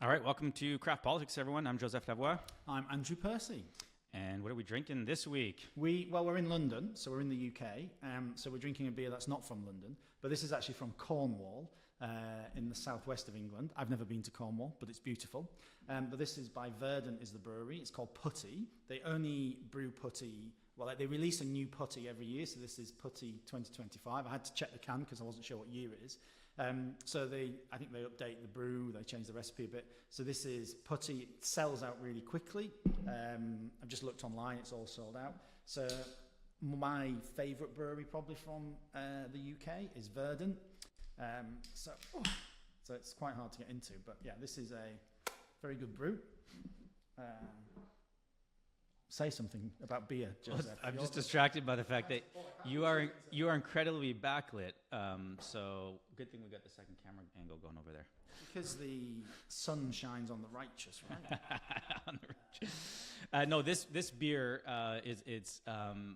All right, welcome to Craft Politics, everyone. I'm Joseph Lavoie. I'm Andrew Percy. And what are we drinking this week? We're in London, so we're in the UK. So we're drinking a beer that's not from London, but this is actually from Cornwall in the southwest of England. I've never been to Cornwall, but it's beautiful. But this is by Verdant is the brewery. It's called Putty. They only brew Putty. Well, they release a new Putty every year, so this is Putty 2025. I had to check the can because I wasn't sure what year it is. So I think they update the brew, they change the recipe a bit. So this is Putty. It sells out really quickly. I've just looked online, it's all sold out. So my favourite brewery probably from the UK is Verdant. So it's quite hard to get into, but yeah, this is a very good brew. Say something about beer, Joseph. I'm just distracted by the fact that you are incredibly backlit. So good thing we got the second camera angle going over there. Because the sun shines on the righteous, right? On the righteous. No, this beer it's.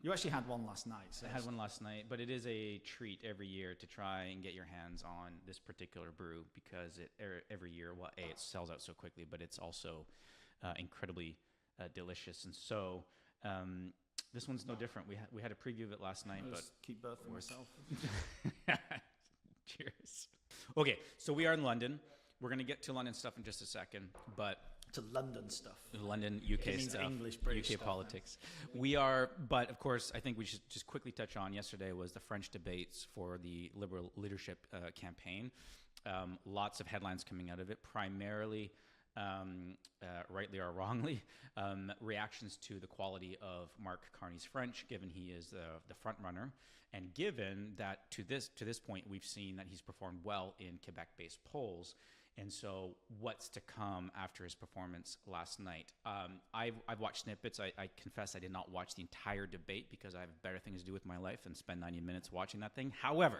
You actually had one last night. So I had one last night, but it is a treat every year to try and get your hands on this particular brew because every year, it sells out so quickly, but it's also incredibly delicious. And so this one's no different. We had a preview of it last night, but keep both for myself. Cheers. Okay, so we are in London. We're going to get to London stuff in just a second, but to London stuff. London, UK it means stuff. English, British UK stuff, politics. We are, but of course, I think we should just quickly touch on yesterday was the French debates for the Liberal leadership campaign. Lots of headlines coming out of it, primarily rightly or wrongly, reactions to the quality of Mark Carney's French, given he is the front runner, and given that to this point we've seen that he's performed well in Quebec-based polls. And so what's to come after his performance last night? I've watched snippets. I confess I did not watch the entire debate because I have better things to do with my life than spend 90 minutes watching that thing. However,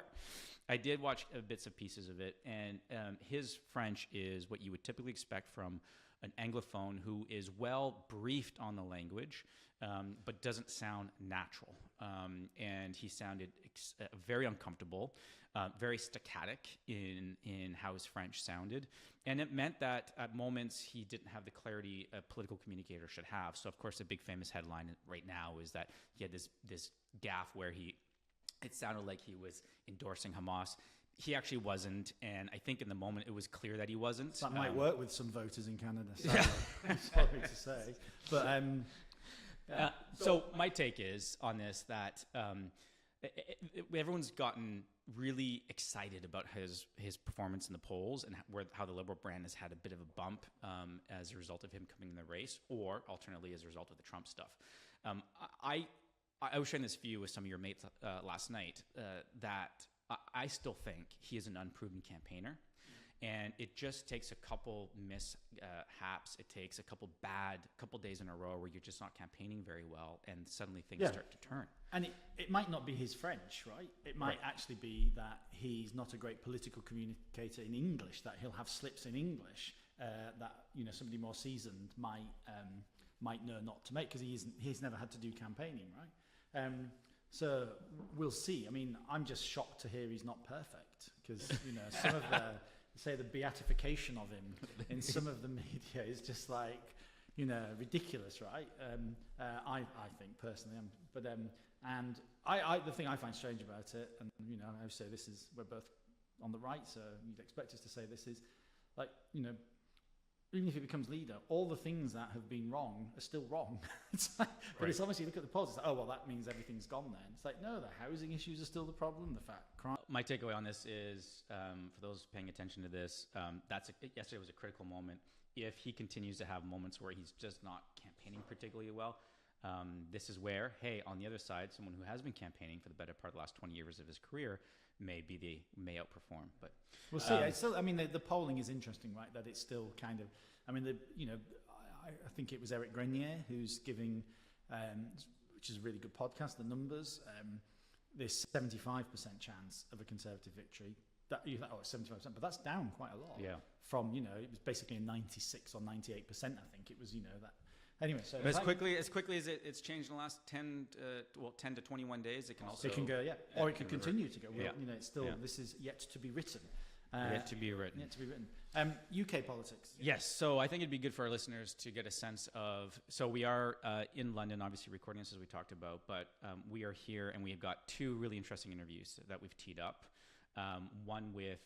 I did watch bits and pieces of it, and his French is what you would typically expect from an Anglophone who is well briefed on the language, but doesn't sound natural. And he sounded very uncomfortable, very staccatic in how his French sounded. And it meant that at moments he didn't have the clarity a political communicator should have. So, of course, the big famous headline right now is that he had this gaffe where it sounded like he was endorsing Hamas. He actually wasn't, and I think in the moment it was clear that he wasn't. That might work with some voters in Canada, sorry to say. But so my take is on this that everyone's gotten really excited about his performance in the polls and how the Liberal brand has had a bit of a bump as a result of him coming in the race, or alternately as a result of the Trump stuff. I was sharing this view with some of your mates last night that I still think he is an unproven campaigner. And it just takes a couple mishaps. It takes a couple days in a row where you're just not campaigning very well, and suddenly things start to turn. And it might not be his French, right? It might actually be that he's not a great political communicator in English, that he'll have slips in English that somebody more seasoned might know not to make because he's never had to do campaigning, right? So we'll see. I mean, I'm just shocked to hear he's not perfect because some of the beatification of him in some of the media is just like ridiculous, right? I think personally, and the thing I find strange about it, and I would say we're both on the right, so you'd expect us to say this is like even if he becomes leader, all the things that have been wrong are still wrong. It's like, but it's obviously, you look at the polls, it's like, oh, well, that means everything's gone then. It's like, no, the housing issues are still the problem, the crime. My takeaway on this is, for those paying attention to this, yesterday was a critical moment. If he continues to have moments where he's just not campaigning particularly well, this is where, hey, on the other side, someone who has been campaigning for the better part of the last 20 years of his career may outperform. But we'll see. The polling is interesting, right? That it's still kind of. I think it was Eric Grenier who's giving, which is a really good podcast. The numbers, this 75% chance of a Conservative victory. That you thought, it's 75%, but that's down quite a lot. Yeah. From it was basically a 96 or 98%. I think it was that. Anyway, so but as quickly as it's changed in the last 10 to 21 days, it can also go, or it can continue to go. Well, yeah. It's still this is yet to be written. Yet to be written. Yet to be written. UK politics. Yes, so I think it'd be good for our listeners to get a sense of, so we are in London, obviously recording this as we talked about, but we are here and we have got two really interesting interviews that we've teed up. One with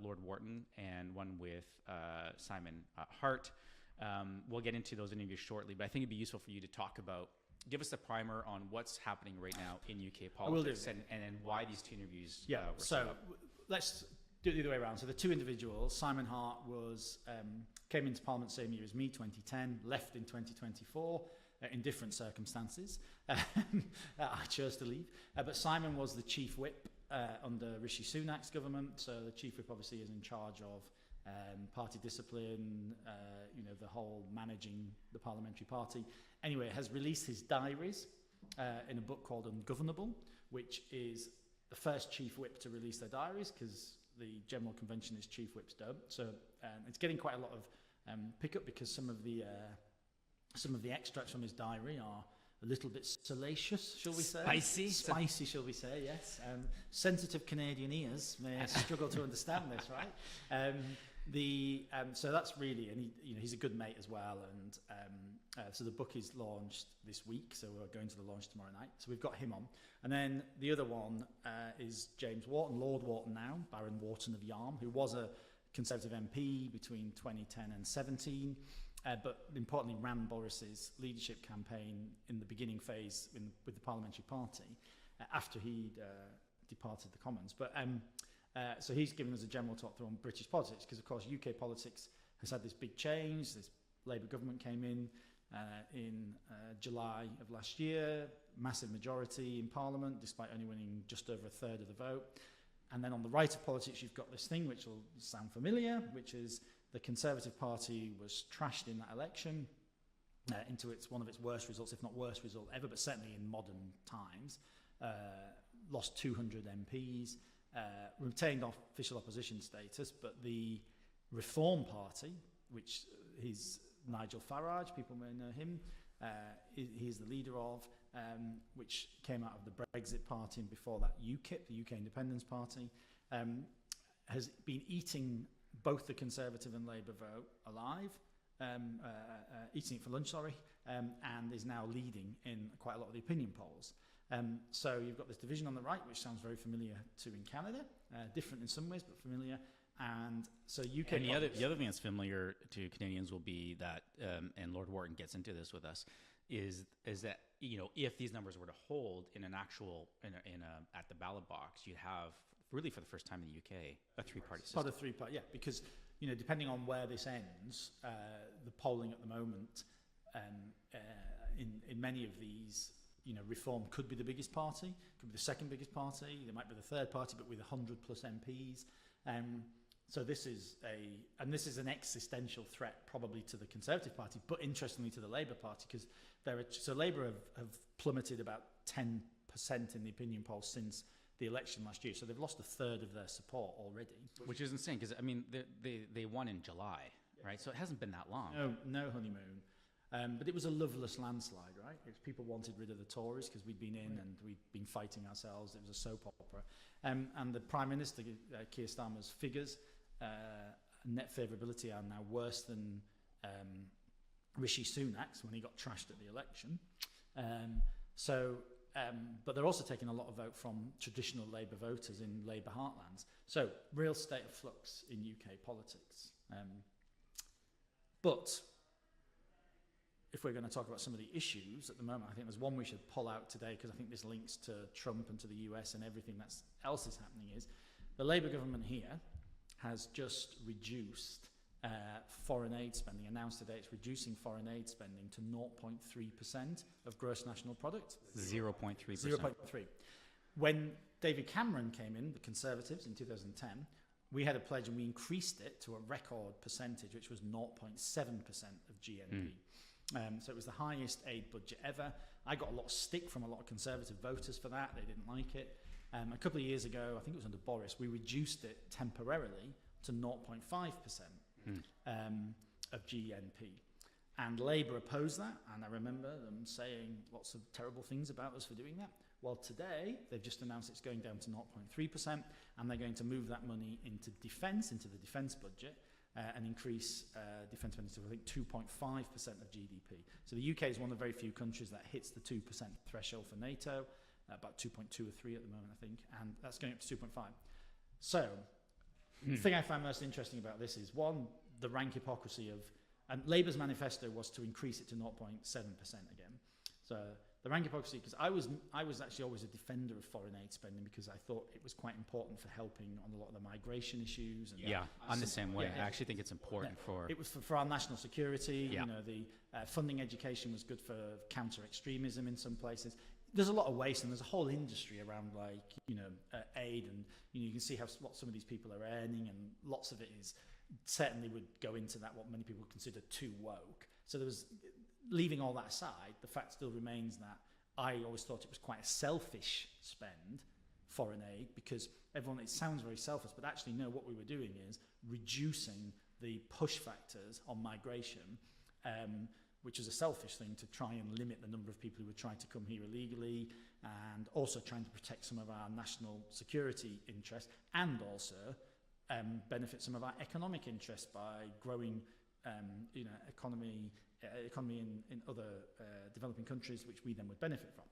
Lord Wharton and one with Simon Hart. We'll get into those interviews shortly, but I think it'd be useful for you to talk about, give us a primer on what's happening right now in UK politics and why these two interviews were set up. Let's do it the other way around. So the two individuals, Simon Hart came into Parliament the same year as me, 2010, left in 2024 in different circumstances. I chose to leave. But Simon was the chief whip under Rishi Sunak's government. So the chief whip obviously is in charge of party discipline, the whole managing the parliamentary party. Anyway, has released his diaries in a book called Ungovernable, which is the first chief whip to release their diaries because the General Convention is chief whips don't. So it's getting quite a lot of pickup because some of the extracts from his diary are a little bit salacious, shall we say? Spicy, shall we say, yes. Sensitive Canadian ears may struggle to understand this, right? So that's really, and he's a good mate as well, and so the book is launched this week, so we're going to the launch tomorrow night. So we've got him on. And then the other one is James Wharton, Lord Wharton now, Baron Wharton of Yarm, who was a Conservative MP between 2010 and 17, but importantly ran Boris's leadership campaign in the beginning phase with the parliamentary party after he'd departed the Commons. But so he's given us a general talk through on British politics, because of course UK politics has had this big change. This Labour government came in July of last year, massive majority in Parliament, despite only winning just over a third of the vote. And then on the right of politics, you've got this thing which will sound familiar, which is the Conservative Party was trashed in that election into one of its worst results, if not worst result ever, but certainly in modern times. Lost 200 MPs, retained official opposition status, but the Reform Party, which is Nigel Farage, people may know him, he's the leader of, which came out of the Brexit Party, and before that UKIP, the UK Independence Party, has been eating both the Conservative and Labour vote alive, eating it for lunch, and is now leading in quite a lot of the opinion polls. So you've got this division on the right, which sounds very familiar to in Canada, different in some ways, but familiar. And so UK. And the other thing that's familiar to Canadians will be that, and Lord Wharton gets into this with us, is that if these numbers were to hold in an actual at the ballot box, you'd have really for the first time in the UK a three-party system. Part of three-party, yeah, because depending on where this ends, the polling at the moment in many of these. Reform could be the biggest party, could be the second biggest party, there might be the third party, but with 100 plus MPs. So this is an existential threat probably to the Conservative Party, but interestingly to the Labour Party, because Labour have plummeted about 10% in the opinion polls since the election last year. So they've lost a third of their support already. Which is insane, because they won in July, right? So it hasn't been that long. No honeymoon. But it was a loveless landslide, right? People wanted rid of the Tories because we'd been in and we'd been fighting ourselves. It was a soap opera. And the Prime Minister, Keir Starmer's figures, net favourability are now worse than Rishi Sunak's when he got trashed at the election. But they're also taking a lot of vote from traditional Labour voters in Labour heartlands. So real state of flux in UK politics. But if we're going to talk about some of the issues at the moment, I think there's one we should pull out today, because I think this links to Trump and to the US and everything else is happening, is the Labour government here has just reduced foreign aid spending, announced today it's reducing foreign aid spending to 0.3% of gross national product. 0.3%. 0.3. When David Cameron came in, the Conservatives, in 2010, we had a pledge and we increased it to a record percentage, which was 0.7% of GNP. So it was the highest aid budget ever. I got a lot of stick from a lot of Conservative voters for that. They didn't like it. A couple of years ago, I think it was under Boris, we reduced it temporarily to 0.5% of GNP. And Labour opposed that, and I remember them saying lots of terrible things about us for doing that. Well, today, they've just announced it's going down to 0.3%, and they're going to move that money into defence, into the defence budget, and increase defence spending to, I think, 2.5% of GDP. So the UK is one of the very few countries that hits the 2% threshold for NATO, about 2.2 or 3 at the moment, I think, and that's going up to 2.5. So the thing I find most interesting about this is, one, the rank hypocrisy of, and Labour's manifesto was to increase it to 0.7% again. So the rank hypocrisy, because I was actually always a defender of foreign aid spending, because I thought it was quite important for helping on a lot of the migration issues. And I'm the same way. I actually think it's important for... It was for our national security. Yeah. You know, the funding education was good for counter-extremism in some places. There's a lot of waste, and there's a whole industry around, like, aid, and you can see what some of these people are earning, and lots of it is certainly would go into that, what many people consider too woke. So there was, leaving all that aside, the fact still remains that I always thought it was quite a selfish spend, foreign aid, because it sounds very selfish, but actually no, what we were doing is reducing the push factors on migration, which is a selfish thing, to try and limit the number of people who were trying to come here illegally, and also trying to protect some of our national security interests, and also benefit some of our economic interests by growing economy in other developing countries, which we then would benefit from.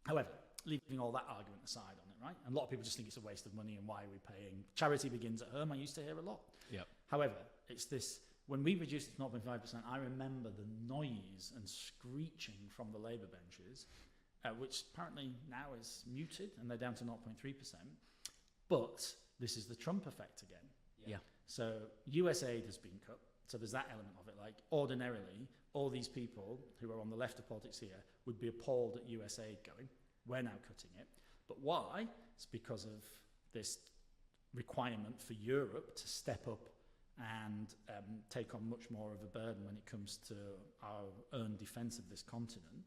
However, leaving all that argument aside on it, right? And a lot of people just think it's a waste of money, and why are we paying? Charity begins at home, I used to hear a lot. Yep. However, it's this, when we reduced it to 0.5%, I remember the noise and screeching from the Labour benches, which apparently now is muted, and they're down to 0.3%. But this is the Trump effect again. Yeah. So US aid has been cut. So there's that element of it. Like, ordinarily, all these people who are on the left of politics here would be appalled at US aid going. We're now cutting it. But why? It's because of this requirement for Europe to step up and take on much more of a burden when it comes to our own defence of this continent.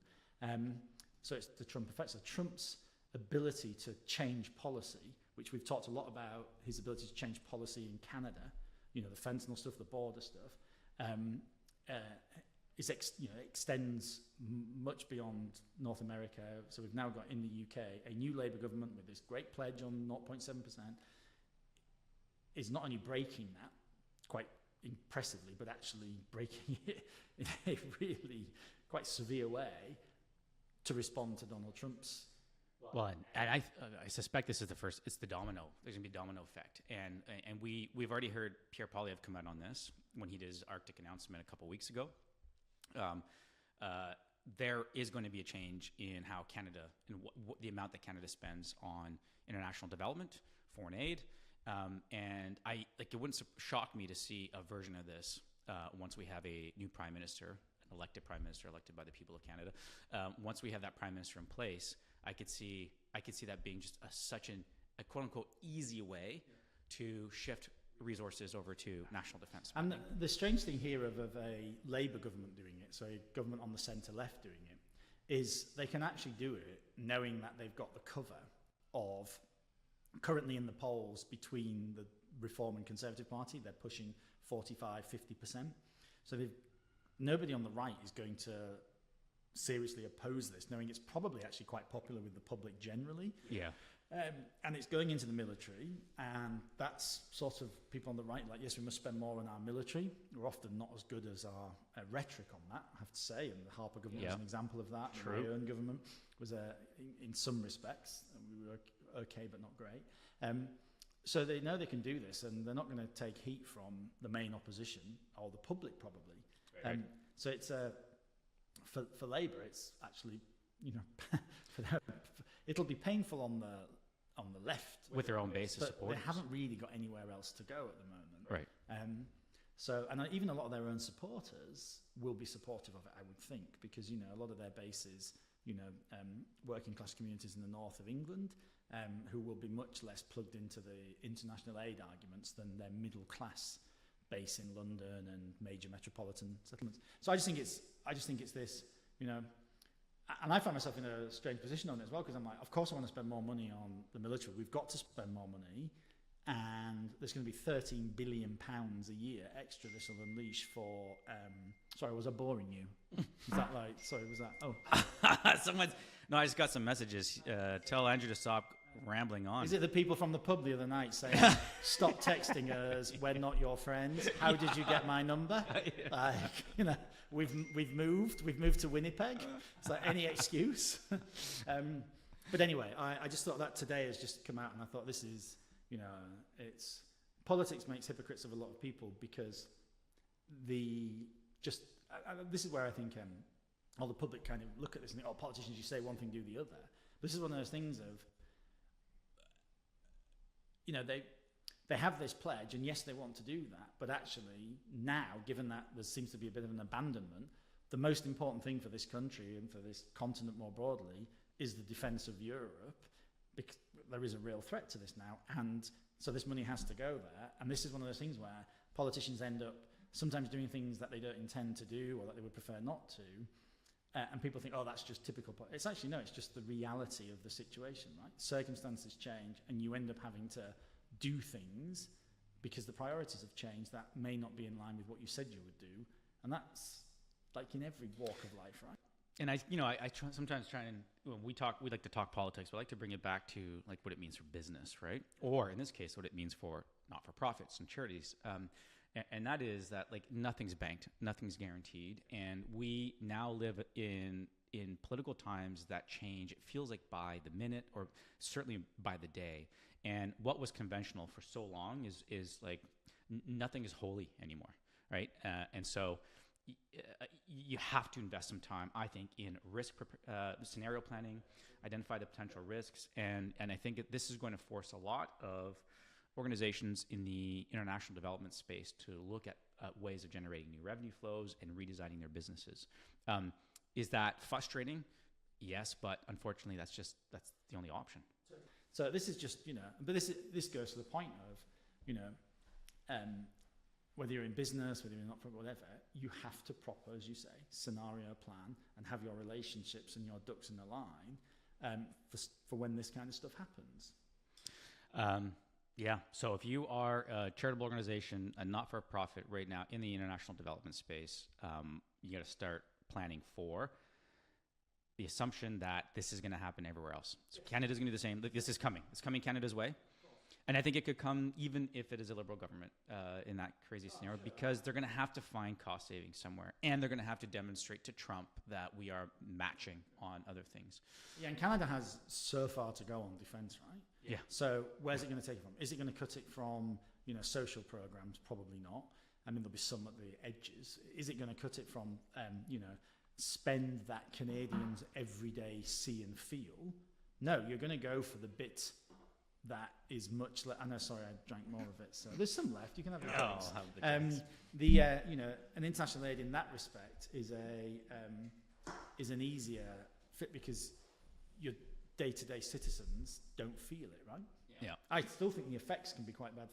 So it's the Trump effect. So Trump's ability to change policy, which we've talked a lot about, his ability to change policy in Canada, the fentanyl stuff, the border stuff, extends much beyond North America. So we've now got in the UK a new Labour government with this great pledge on 0.7%, is not only breaking that quite impressively, but actually breaking it in a really quite severe way to respond to Donald Trump's. Well, and I suspect this is the first. It's the domino. There's going to be a domino effect, and we've already heard Pierre Poilievre come out on this when he did his Arctic announcement a couple of weeks ago. There is going to be a change in how Canada, and the amount that Canada spends on international development, foreign aid, and it wouldn't shock me to see a version of this once we have a new prime minister, an elected prime minister, elected by the people of Canada. Once we have that prime minister in place, I could see that being just such a quote unquote easy way to shift resources over to national defence spending. And the strange thing here of a Labour government doing it, so a government on the centre left doing it, is they can actually do it knowing that they've got the cover of, currently in the polls between the Reform and Conservative Party, they're pushing 45-50%. So nobody on the right is going to seriously oppose this, knowing it's probably actually quite popular with the public generally. Yeah. And it's going into the military, and that's sort of people on the right like, yes, we must spend more on our military. We're often not as good as our rhetoric on that, I have to say, and the Harper government was an example of that. True. The Owen government was, in some respects, we were okay but not great. So they know they can do this, and they're not going to take heat from the main opposition, or the public probably. Right. So it's for Labour, it's actually, it'll be painful on the left with their own base of but supporters. They haven't really got anywhere else to go at the moment. Right. And even a lot of their own supporters will be supportive of it, I would think, because a lot of their bases, working class communities in the north of England, who will be much less plugged into the international aid arguments than their middle class base in London and major metropolitan settlements. So I just think it's this, and I find myself in a strange position on it as well, because I'm like, of course I want to spend more money on the military. We've got to spend more money, and there's going to be £13 billion a year extra this will unleash for. Sorry, was I boring you? Is that like? Sorry, was that? Oh, No, I just got some messages. Tell Andrew to stop rambling on. Is it the people from the pub the other night saying, stop texting us, we're not your friends? How did you get my number? Like, you know, we've moved to Winnipeg. Is that any excuse? But anyway, I just thought that today has just come out, and I thought this is, you know, it's politics makes hypocrites of a lot of people, because this is where I think all the public kind of look at this and think, oh, politicians, you say one thing, do the other. This is one of those things of, you know, they have this pledge, and yes, they want to do that, but actually now, given that there seems to be a bit of an abandonment, the most important thing for this country and for this continent more broadly is the defence of Europe, because there is a real threat to this now, and so this money has to go there. And this is one of those things where politicians end up sometimes doing things that they don't intend to do or that they would prefer not to, and people think, oh, that's just typical. It's actually, no, it's just the reality of the situation, right? Circumstances change, and you end up having to do things because the priorities have changed that may not be in line with what you said you would do, and that's like in every walk of life, right? And I sometimes try and, when we like to talk politics, but I like to bring it back to like what it means for business, right? Or in this case, what it means for not-for-profits and charities. And that is that like nothing's banked, nothing's guaranteed, and we now live in political times that change. It feels like by the minute, or certainly by the day. And what was conventional for so long is like nothing is holy anymore, right? And so you have to invest some time, I think, in scenario planning, identify the potential risks, and I think this is going to force a lot of organizations in the international development space to look at ways of generating new revenue flows and redesigning their businesses. Is that frustrating? Yes, but unfortunately, that's the only option. So this is just, you know, but this goes to the point of, you know, whether you're in business, whether you're not, whatever, you have to proper, as you say, scenario plan and have your relationships and your ducks in a line for when this kind of stuff happens. Yeah. So if you are a charitable organization, a not-for-profit right now in the international development space, you got to start planning for the assumption that this is going to happen everywhere else. So Canada's going to do the same. This is coming. It's coming Canada's way. And I think it could come even if it is a Liberal government in that crazy scenario, because they're going to have to find cost savings somewhere, and they're going to have to demonstrate to Trump that we are matching on other things. Yeah, and Canada has so far to go on defence, right? Yeah. So where's it going to take it from? Is it going to cut it from, you know, social programs? Probably not. I mean, there'll be some at the edges. Is it going to cut it from, you know, spend that Canadians every day see and feel? No, you're going to go for the bit that is much less. I know, sorry, I drank more of it, so there's some left. You can have the drinks. Have the drinks. You know, an international aid in that respect is an easier fit, because your day-to-day citizens don't feel it, right? Yeah. I still think the effects can be quite bad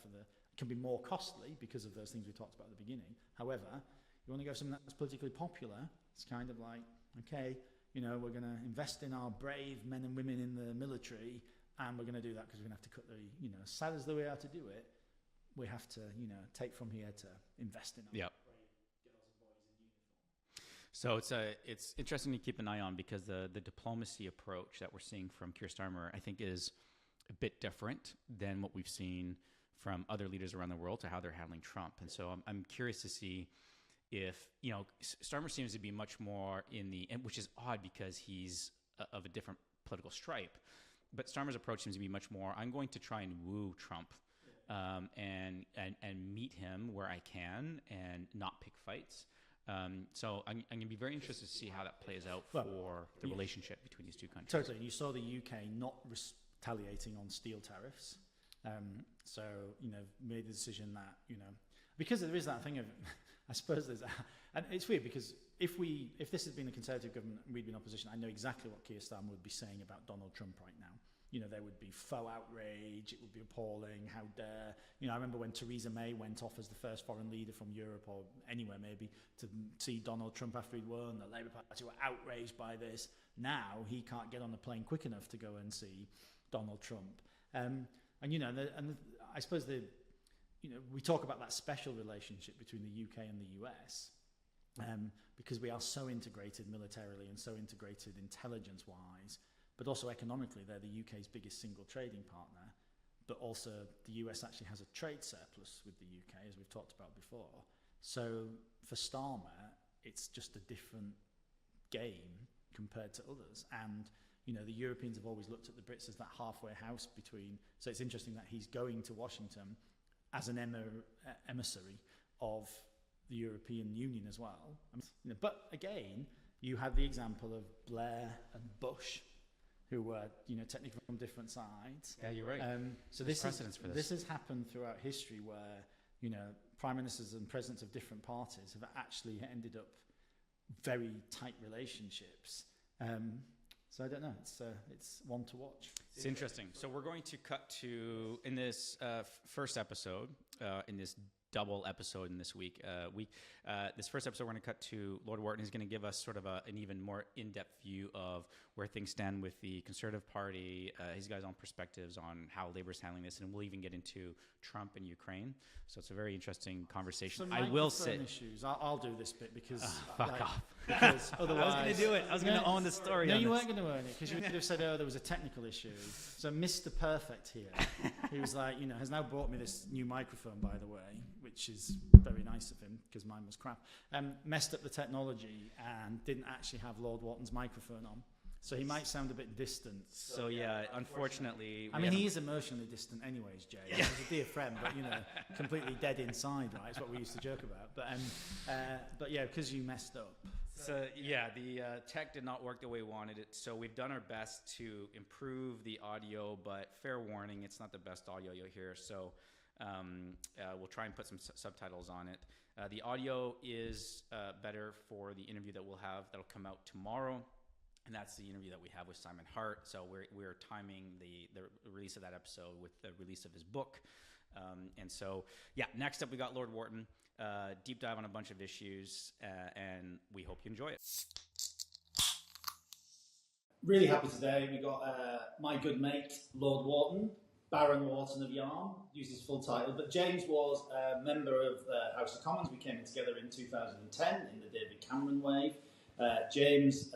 can be more costly because of those things we talked about at the beginning. However, you want to go for something that's politically popular. It's kind of like, okay, you know, we're going to invest in our brave men and women in the military, and we're going to do that because we're going to have to cut the, you know, sad as the way how to do it, we have to, you know, take from here to invest in our brave girls and boys in uniform. So it's interesting to keep an eye on, because the diplomacy approach that we're seeing from Keir Starmer, I think, is a bit different than what we've seen from other leaders around the world to how they're handling Trump. And so I'm curious to see if, you know, Starmer seems to be much more which is odd because he's of a different political stripe. But Starmer's approach seems to be much more, I'm going to try and woo Trump and meet him where I can and not pick fights. So I'm going to be very interested to see how that plays out for the relationship between these two countries. Totally. You saw the UK not retaliating on steel tariffs. So, you know, made the decision that, you know, because there is that thing of, I suppose there's, and it's weird because if this had been a Conservative government and we'd been opposition, I know exactly what Keir Starmer would be saying about Donald Trump right now. You know, there would be faux outrage, it would be appalling, how dare. You know, I remember when Theresa May went off as the first foreign leader from Europe or anywhere maybe to see Donald Trump after he'd won, the Labour Party were outraged by this. Now he can't get on a plane quick enough to go and see Donald Trump. And, you know, I suppose you know, we talk about that special relationship between the UK and the US. because we are so integrated militarily and so integrated intelligence-wise, but also economically, they're the UK's biggest single trading partner. But also, the US actually has a trade surplus with the UK, as we've talked about before. So for Starmer, it's just a different game compared to others. And, you know, the Europeans have always looked at the Brits as that halfway house between. So it's interesting that he's going to Washington as an emissary of the European Union as well. You know, but again, you had the example of Blair and Bush, who were, you know, technically from different sides. Yeah, you're right. So There's precedence for this. This has happened throughout history where, you know, prime ministers and presidents of different parties have actually ended up very tight relationships. So I don't know. It's one to watch. It's interesting. So we're going to cut to, in this first episode, in this double episode in this week. This first episode, we're going to cut to Lord Wharton. He's going to give us sort of an even more in-depth view of where things stand with the Conservative Party. He's got his own perspectives on how Labour's handling this, and we'll even get into Trump and Ukraine. So it's a very interesting conversation. So I will say issues. I'll do this bit because fuck off. Because otherwise, I was going to do it. I was going to own the story. No, on you this. weren't going to own it because you would have said, "Oh, there was a technical issue." So Mr. Perfect here, he was like, you know, has now bought me this new microphone, by the way, which is very nice of him because mine was crap. Messed up the technology and didn't actually have Lord Wharton's microphone on. So he might sound a bit distant. So yeah, unfortunately... I mean, he is emotionally distant anyways, Jay. He's a dear friend, but, you know, completely dead inside, right? It's what we used to joke about. But yeah, because you messed up. So yeah, the tech did not work the way we wanted it. So we've done our best to improve the audio, but fair warning, it's not the best audio you'll hear. So we'll try and put some subtitles on it. The audio is better for the interview that we'll have that'll come out tomorrow. And that's the interview that we have with Simon Hart. So we're timing the release of that episode with the release of his book. And so, yeah, next up we got Lord Wharton. Deep dive on a bunch of issues, and we hope you enjoy it. Really happy today. We got my good mate, Lord Wharton, Baron Wharton of Yarm, used his full title. But James was a member of the House of Commons. We came in together in 2010 in the David Cameron wave. James...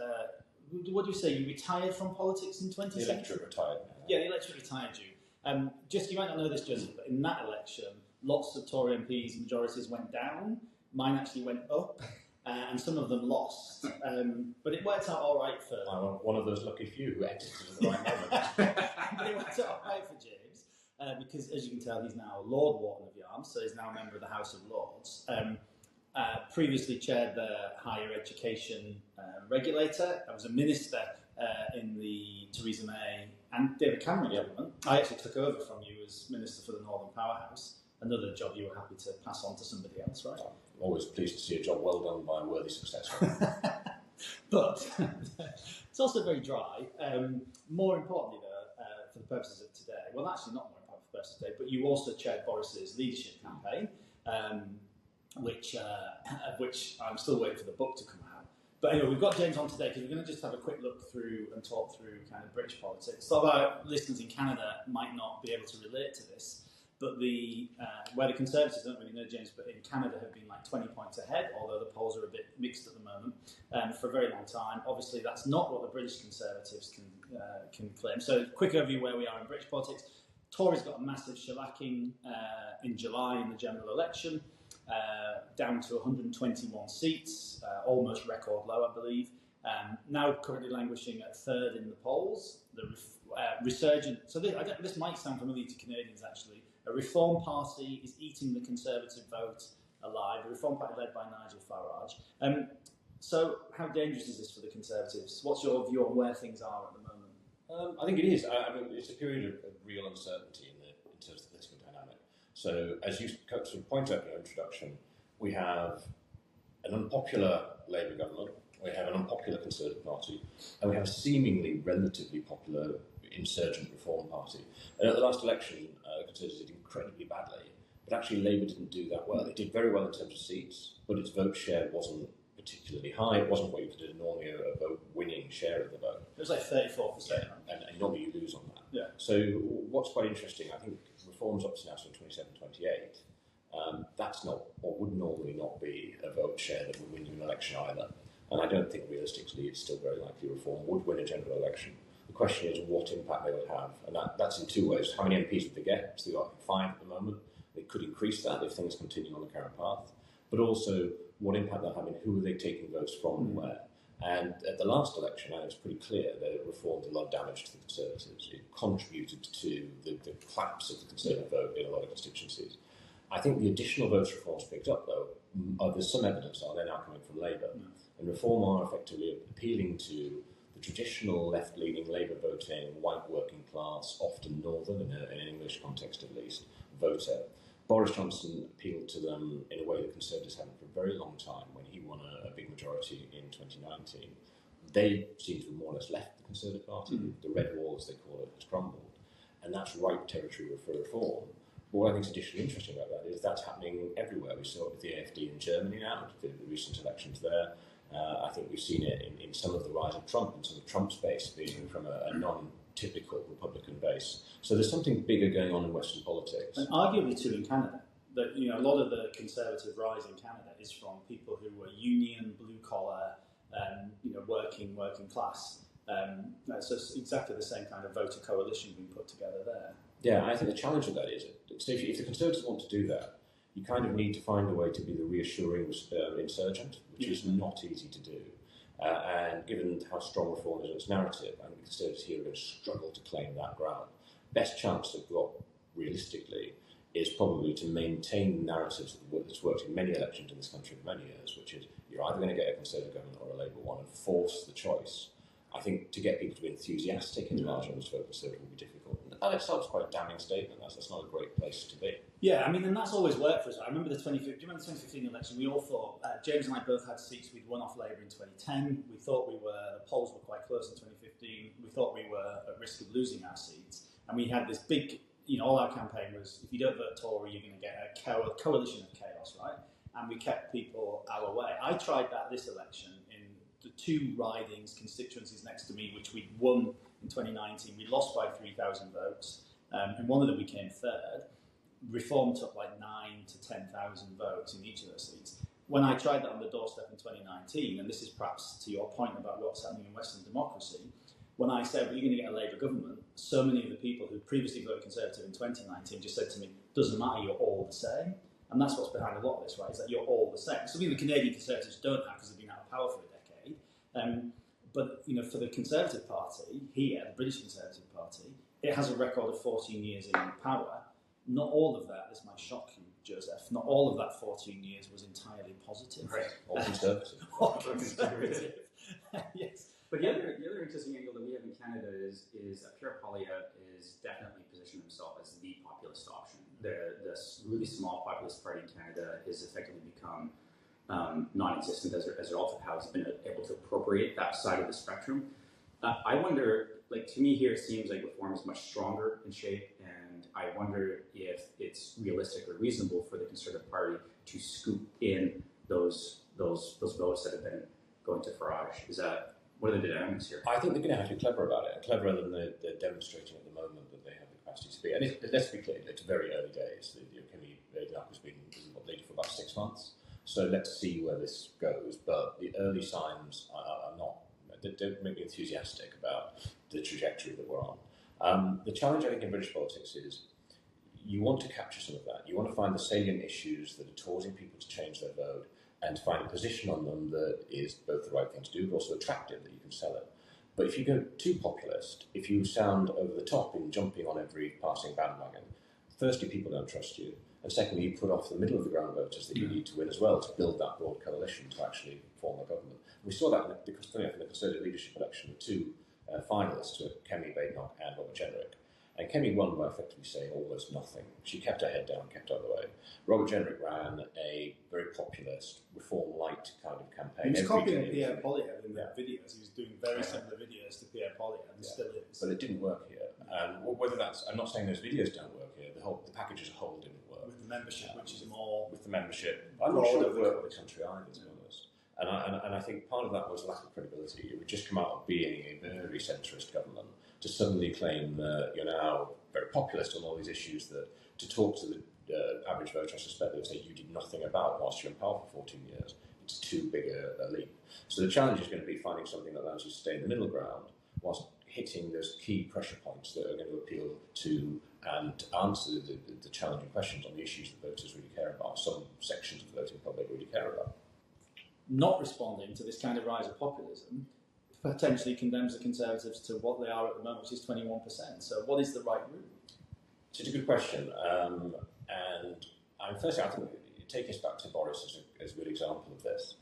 what do you say? You retired from politics in 2016? The electorate retired. Yeah, the electorate retired you. Just, you might not know this, Joseph, but in that election, lots of Tory MPs' majorities went down. Mine actually went up, and some of them lost. But it worked out all right for... I'm one of those lucky few who exited at the right moment. But it worked out all right for James, because, as you can tell, he's now Lord Wharton of Yarm, so he's now a member of the House of Lords. Previously chaired the higher education regulator. I was a minister in the Theresa May and David Cameron government. I actually took over from you as Minister for the Northern Powerhouse, another job you were happy to pass on to somebody else, right? I'm always pleased to see a job well done by a worthy successor. But it's also very dry. More importantly, though, for the purposes of today, well, actually not more important for the purposes of today, but you also chaired Boris's leadership campaign, which I'm still waiting for the book to come out. But anyway, we've got James on today because we're going to just have a quick look through and talk through kind of British politics. Some of our listeners in Canada might not be able to relate to this, but where the Conservatives don't really know James, but in Canada have been like 20 points ahead, although the polls are a bit mixed at the moment, for a very long time. Obviously, that's not what the British Conservatives can claim. So, quick overview where we are in British politics. Tories got a massive shellacking in July in the general election. Down to 121 seats, almost record low, I believe. Now currently languishing at third in the polls. The resurgent. So this might sound familiar to Canadians actually. A Reform Party is eating the Conservative vote alive. A Reform Party led by Nigel Farage. So how dangerous is this for the Conservatives? What's your view on where things are at the moment? I think it is. I mean, it's a period of real uncertainty in terms of the political dynamic. So, as you sort of point out in your introduction, we have an unpopular Labour government, we have an unpopular Conservative Party, and we have a seemingly relatively popular insurgent Reform Party. And at the last election, the Conservatives did incredibly badly, but actually Labour didn't do that well. It did very well in terms of seats, but its vote share wasn't particularly high. It wasn't what you consider normally a vote-winning share of the vote. It was like 34%. Yeah, and normally you lose on that. Yeah. So what's quite interesting, I think Reform's up to now, so 27, 28. That's not, or would normally not be, a vote share that would win you an election either. And I don't think realistically it's still very likely Reform would win a general election. The question is what impact they would have, and that's in two ways. How many MPs would they get? So they've got 5 at the moment. They could increase that if things continue on the current path. But also, what impact they'll have in who are they taking votes from and where. And at the last election, I think it's pretty clear that Reform did a lot of damage to the Conservatives. It contributed to the collapse of the Conservative vote in a lot of constituencies. I think the additional votes Reform's picked up, though, there's some evidence they're now coming from Labour. And Reform are effectively appealing to the traditional left-leaning Labour voting, white working class, often northern, in an English context at least, voter. Boris Johnson appealed to them in a way that Conservatives haven't for a very long time when he won a big majority in 2019. They seem to have more or less left the Conservative Party. The red wall, as they call it, has crumbled. And that's ripe territory for Reform. But what I think is additionally interesting about that is that's happening everywhere. We saw it with the AfD in Germany now, the recent elections there. I think we've seen it in some of the rise of Trump and some of Trump's base being from a non-typical Republican base. So there's something bigger going on in Western politics. And arguably too in Canada. That, you know, a lot of the Conservative rise in Canada is from people who were union, blue collar, you know, working class. So it's exactly the same kind of voter coalition being put together there. Yeah, I think the challenge of that is, so if the Conservatives want to do that, you kind of need to find a way to be the reassuring insurgent, which is not easy to do. And given how strong Reform is in its narrative, I think the Conservatives here are going to struggle to claim that ground. Best chance they've got, realistically, is probably to maintain narratives that's worked in many elections in this country for many years, which is you're either going to get a Conservative government or a Labour one, and force the choice. I think to get people to be enthusiastic in large numbers to vote Conservative will be difficult. And that itself is quite a damning statement. That's not a great place to be. Yeah, I mean, and that's always worked for us. I remember the 2015 election. We all thought, James and I both had seats. We'd won off Labour in 2010. We thought the polls were quite close in 2015. We thought we were at risk of losing our seats. And we had this big, you know, all our campaign was, if you don't vote Tory, you're going to get a coalition of chaos, right? And we kept people our way. I tried that this election in the 2 ridings, constituencies next to me, which we won in 2019. We lost by 3,000 votes. In one of them we came third. Reform took like 9,000 to 10,000 votes in each of those seats. When I tried that on the doorstep in 2019, and this is perhaps to your point about what's happening in Western democracy, when I said, well, you're going to get a Labour government, so many of the people who previously voted Conservative in 2019 just said to me, doesn't matter, you're all the same. And that's what's behind a lot of this, right, is that you're all the same. Something the Canadian Conservatives don't have because they've been out of power for a decade. But, you know, for the Conservative Party, here, the British Conservative Party, it has a record of 14 years in power. Not all of that, this might shock you, Joseph, not all of that 14 years was entirely positive. Right. Or Conservative. Or Conservative. Yes. But the other interesting angle that we have in Canada is Pierre Poilievre is definitely positioned himself as the populist option. The really small populist party in Canada has effectively become non-existent as it also has been able to appropriate that side of the spectrum. I wonder, like, to me here, it seems like Reform is much stronger in shape, and I wonder if it's realistic or reasonable for the Conservative Party to scoop in those votes that have been going to Farage. What are the dynamics here? I think they're going to have to be clever about it, and cleverer than they're demonstrating at the moment that they have the capacity to be. And let's be clear, it's very early days. Kenny Badenoch has been leader for about 6 months, so let's see where this goes. But the early signs are not, they don't make me enthusiastic about the trajectory that we're on. The challenge, I think, in British politics is you want to capture some of that. You want to find the salient issues that are causing people to change their vote, and to find a position on them that is both the right thing to do, but also attractive, that you can sell it. But if you go too populist, if you sound over the top in jumping on every passing bandwagon, firstly, people don't trust you, and secondly, you put off the middle of the ground voters that you need to win as well to build that broad coalition to actually form a government. We saw that in the Conservative leadership election with 2 finalists, Kenny Badenoch and Robert Jenrick. And Kemi won by effectively saying almost nothing. She kept her head down, kept out of the way. Robert Jenrick ran a very populist, reform-light kind of campaign. He was copying Pierre Poilievre in their videos. He was doing very similar videos to Pierre Poilievre, and still is. But it didn't work here. And whether that's, I'm not saying those videos don't work here. The package as a whole didn't work. With the membership, which is more with the membership. I'm not sure it worked with the country either, to be honest. And I think part of that was lack of credibility. It would just come out of being a very centrist government to suddenly claim that you're now very populist on all these issues that to talk to the average voter, I suspect they would say you did nothing about whilst you're in power for 14 years. It's too big a leap. So the challenge is going to be finding something that allows you to stay in the middle ground whilst hitting those key pressure points that are going to appeal to and answer the challenging questions on the issues that voters really care about, some sections of the voting public really care about. Not responding to this kind of rise of populism potentially condemns the Conservatives to what they are at the moment, which is 21%. So what is the right route? It's a good question. Firstly, I think take us back to Boris as a good example of this.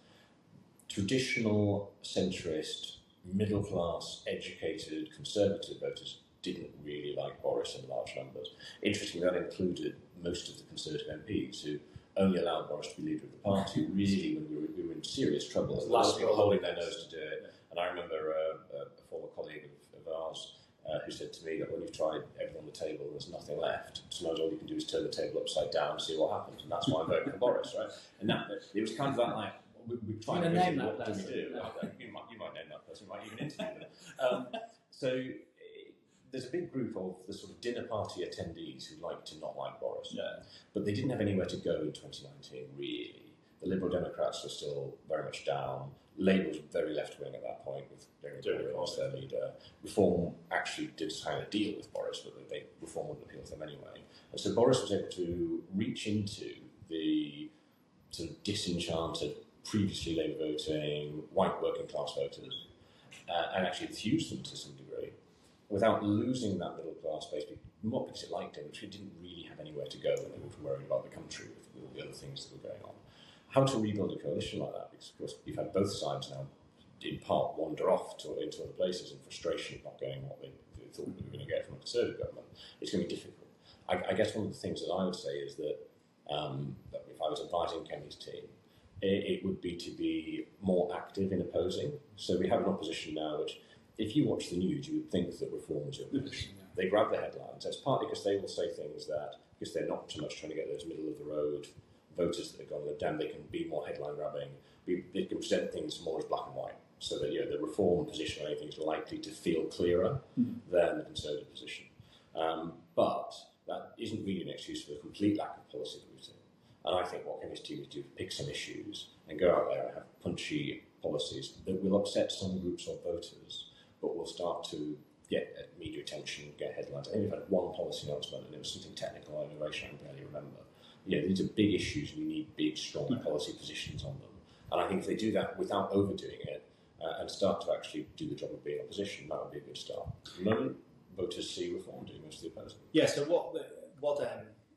Traditional, centrist, middle-class, educated, conservative voters didn't really like Boris in large numbers. Interestingly, that included most of the Conservative MPs who only allowed Boris to be leader of the party, really, when we were in serious trouble. And lots of people holding their nose to do it. And I remember a former colleague of ours who said to me that when you've tried everything on the table and there's nothing left, sometimes all you can do is turn the table upside down and see what happens. And that's why I'm voting for Boris, right? And it was kind of that, like, we're trying to name that what do we do? You might name that person, you might even interview them. So there's a big group of the sort of dinner party attendees who like to not like Boris, but they didn't have anywhere to go in 2019, really. The Liberal Democrats were still very much down. Labour was very left-wing at that point, with Jeremy Corbyn as their leader. Reform actually did sign a deal with Boris, but Reform wouldn't appeal to them anyway. And so Boris was able to reach into the sort of disenchanted, previously Labour voting, white working-class voters, and actually infuse them to some degree, without losing that middle-class base, not because it liked him, but it didn't really have anywhere to go when they were worried about the country with all the other things that were going on. How to rebuild a coalition like that? Because, of course, you've had both sides now, in part, wander off into other places in frustration of not getting what they thought they were going to get from a Conservative government. It's going to be difficult. I guess one of the things that I would say is that if I was advising Kemi's team, it would be to be more active in opposing. So we have an opposition now which, if you watch the news, you would think that Reform is opposition. They grab the headlines. That's partly because they will say things that, because they're not so much trying to get those middle-of-the-road voters that have gone with them, they can be more headline-grabbing. They can present things more as black and white, so that the Reform position on anything is likely to feel clearer than the Conservative position. But that isn't really an excuse for the complete lack of policy that we've seen. And I think what Kemi's team is do is pick some issues and go out there and have punchy policies that will upset some groups of voters, but will start to get media attention, get headlines. I think we've had one policy announcement, and it was something technical or innovation I can barely remember. These are big issues, and we need big, strong policy positions on them. And I think if they do that without overdoing it, and start to actually do the job of being opposition, that would be a good start. At the moment, voters see Reform doing most of the opposing. Yeah, so what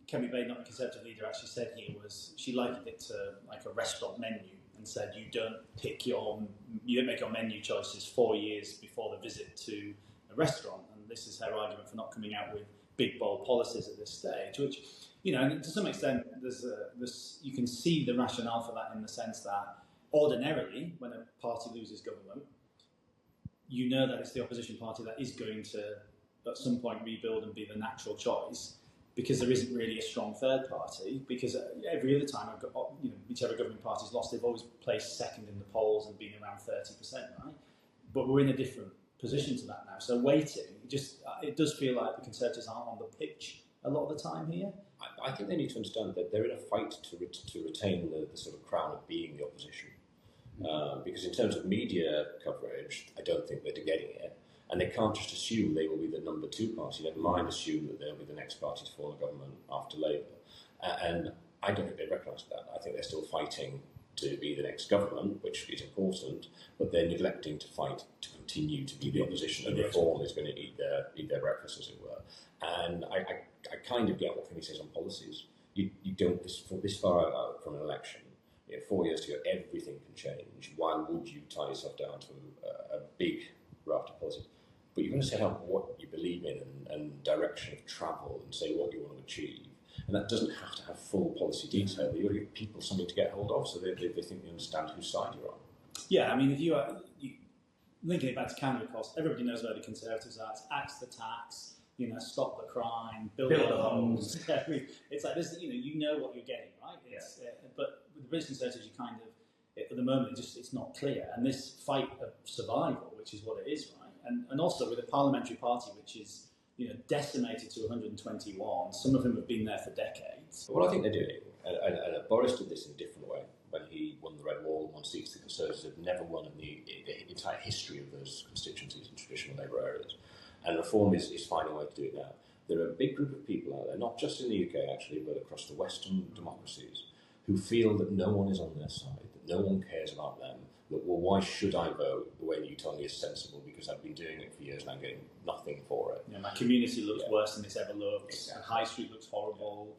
Kemi Bain, not the Conservative leader, actually said here was she likened it to like a restaurant menu, and said you don't make your menu choices 4 years before the visit to a restaurant. And this is her argument for not coming out with big, bold policies at this stage, which, and to some extent, you can see the rationale for that in the sense that ordinarily, when a party loses government, you know that it's the opposition party that is going to, at some point, rebuild and be the natural choice, because there isn't really a strong third party, because every other time, whichever governing party's lost, they've always placed second in the polls and been around 30%, right? But we're in a different position to that now. So waiting, it does feel like the Conservatives aren't on the pitch a lot of the time here. I think they need to understand that they're in a fight to retain the sort of crown of being the opposition. Because in terms of media coverage, I don't think they're getting it. And they can't just assume they will be the number 2 party. Never mind assume that they'll be the next party to form a government after Labour. And I don't think they recognise that. I think they're still fighting to be the next government, which is important, but they're neglecting to fight to continue to be the opposition. And Reform is going to eat their breakfast, as it were. And I kind of get what Kemi says on policies. You don't, this far out from an election, 4 years to go, everything can change. Why would you tie yourself down to a big raft of policies? But you've got to set out what you believe in and direction of travel, and say what you want to achieve. And that doesn't have to have full policy detail, but you've got to give people something to get hold of, so they think they understand whose side you're on. Yeah, I mean, if you linking it back to Canada, of course, everybody knows where the Conservatives are. It's axe the tax, stop the crime, build the homes. It's like this, you know what you're getting, right? But with the British Conservatives, you kind of, at the moment, it's not clear. And this fight of survival, which is what it is, right? And also with a parliamentary party, which is, decimated to 121. Some of them have been there for decades. What I think they're doing, and Boris did this in a different way when he won the Red Wall and won seats. The Conservatives had never won in the entire history of those constituencies in traditional Labour areas. And Reform is finding a way to do it now. There are a big group of people out there, not just in the UK actually, but across the Western democracies, who feel that no one is on their side, that no one cares about them, that, well, why should I vote the way that you tell me is sensible, because I've been doing it for years and I'm getting nothing for it. My community looks worse than it's ever looked. Exactly. High Street looks horrible.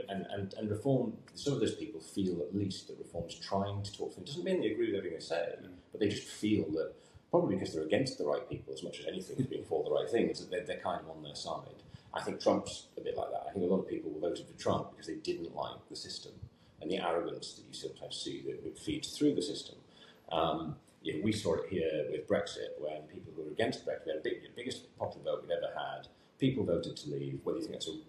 And Reform, some of those people feel at least that Reform is trying to talk to them. It doesn't mean they agree with everything they say, but they just feel that, probably because they're against the right people as much as anything as being for the right things, that they're kind of on their side. I think Trump's a bit like that. I think a lot of people voted for Trump because they didn't like the system and the arrogance that you sometimes see that feeds through the system. We saw it here with Brexit, when people who were against Brexit, we had the biggest popular vote we'd ever had. People voted to leave, whether you think that's a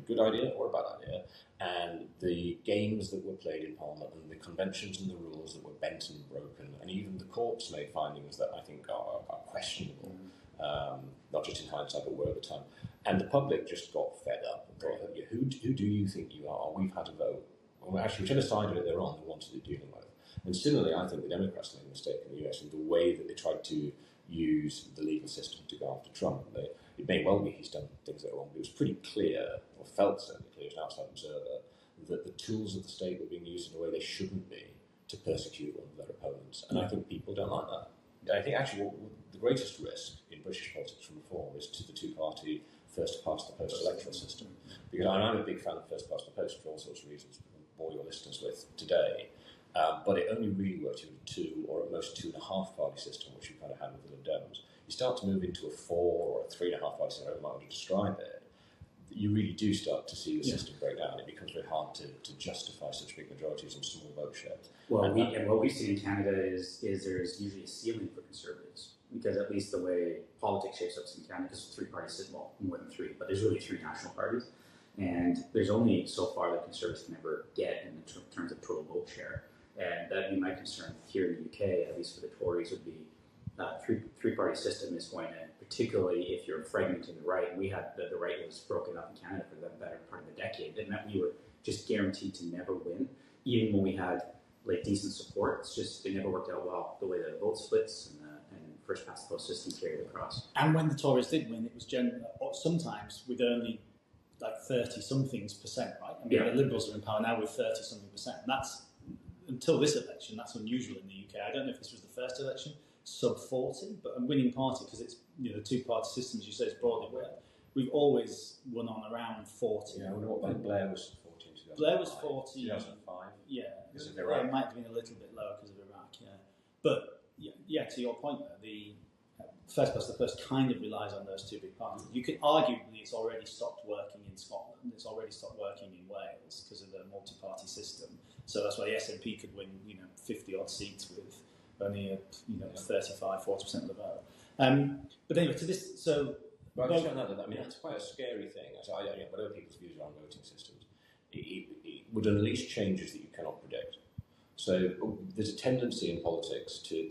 good idea or a bad idea. And the games that were played in Parliament and the conventions and the rules that were bent and broken, and even the courts made findings that I think are questionable, not just in hindsight but were at the time. And the public just got fed up and thought, who do you think you are? We've had a vote. Well, actually, whichever side of it they're on, they wanted to dealing with. And similarly, I think the Democrats made a mistake in the US in the way that they tried to use the legal system to go after Trump. It may well be he's done things that are wrong, but it was pretty clear, or felt certainly clear as an outside observer, that the tools of the state were being used in a way they shouldn't be to persecute one of their opponents. And I think people don't like that. I think actually the greatest risk in British politics from Reform is to the two-party first-past-the-post electoral system. Because I'm a big fan of first-past-the-post for all sorts of reasons, bore your listeners with today. But it only really works with a 2 or at most 2.5 party system, which you kind of had with the Lib Dems. You start to move into a 4 or a 3.5 party system, however you might describe it, you really do start to see the system break down. It becomes very hard to justify such big majorities and small vote shares. Well, and what we see in Canada is there's usually a ceiling for Conservatives, because at least the way politics shapes up in Canada, because three-party system, well, more than 3, but there's really 3 national parties. And there's only so far that Conservatives can ever get in terms of total vote share. And that'd be my concern here in the UK, at least for the Tories, would be three-party system is going to, particularly if you're fragmenting the right. We had the right was broken up in Canada for the better part of a decade. It meant we were just guaranteed to never win, even when we had like decent support. It's just it never worked out well the way the vote splits and first past the post system carried across. And when the Tories did win, it was sometimes with only like 30-something%, right? I mean, the Liberals are in power now with 30-something%. And that's, until this election, that's unusual in the UK. I don't know if this was the first election, sub 40, but a winning party, because it's, the two-party systems, you say, is broadly well. We've always won on around 40. Yeah, I wonder what Blair was 40 in 2005. Blair was 40. 2005. Yeah. Because of Iraq. It might have been a little bit lower because of Iraq, yeah. But, yeah, to your point there, the first past the post kind of relies on those two big parties. You could arguably it's already stopped working in Scotland. It's already stopped working in Wales because of the multi-party system. So that's why the SNP could win, 50-odd seats with only 35-40% of the vote. But anyway, to this, so. But that's quite a scary thing. Whatever people's views are on voting systems, it would unleash changes that you cannot predict. So there's a tendency in politics to